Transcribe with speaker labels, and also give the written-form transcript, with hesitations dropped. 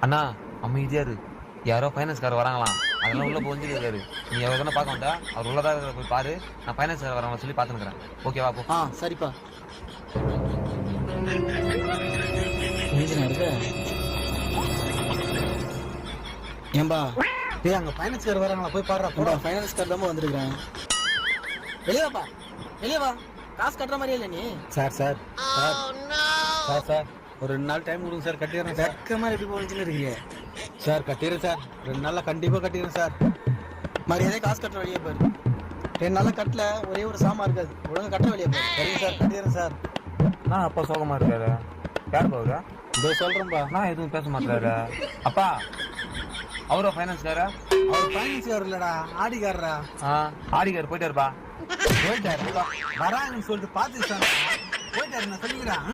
Speaker 1: அண்ணா அமைதியா இரு. யாரோ ஃபைனான்ஸ்காரர் வராங்களாம், அதெல்லாம் உள்ள போஞ்சிருக்காரு. நீ எவ்வளோ பார்க்க வந்தா அவர் உள்ளதா போய் பாரு. நான் ஃபைனான்ஸ்காரர் வரவங்க சொல்லி பார்த்துக்கிறேன். ஓகேவா? போ.
Speaker 2: சரிப்பா. ஏன்பா
Speaker 3: அங்க ஃபைனான்ஸ்காரர் வராங்களா, போய் பாடுறா.
Speaker 2: கூட ஃபைனான்ஸ்கார் தான் வந்திருக்கிறேன். வெளியவாப்பா, வெளியவா. காசு கட்டுற மாதிரியே இல்லை நீ.
Speaker 3: சார் சார் சார் சார் ஒரு 2 நாள் டைம் கொடுங்க சார், கட்டிடுறேன் சார்.
Speaker 2: மாதிரி எப்படி போச்சுன்னு இருக்கீங்க
Speaker 3: சார்? கட்டிடுறேன் சார், 2 நாள்ல கண்டிப்பா கட்டிடுறேன் சார்.
Speaker 2: மரியாதை காசு கட்டுற வழியே பாரு. 2 நாளா கட்டல, ஒரே ஒரு சாமா இருக்காது. ஒழுங்கா கட்டுற வழியே பாரு.
Speaker 3: சரிங்க சார், கட்டிடுறேன் சார்.
Speaker 1: நான் அப்பா சோகமா இருக்காரு. யார் பாவுரா?
Speaker 3: இதோ சொல்றேன்பா.
Speaker 1: நான் எதுவும் பேச மாட்டாரு. அப்பா அவரோ ஃபைனான்ஸ்காரா?
Speaker 3: அவர் ஃபைனான்ஸ்காரர் இல்லடா, ஆடிக்காரரா.
Speaker 1: ஆடிக்கார் போயிட்டாருப்பா.
Speaker 3: போயிட்டாரு வராங்கன்னு சொல்லிட்டு பார்த்து போயிட்டாரு, நான் சொல்லிக்கிறேன்.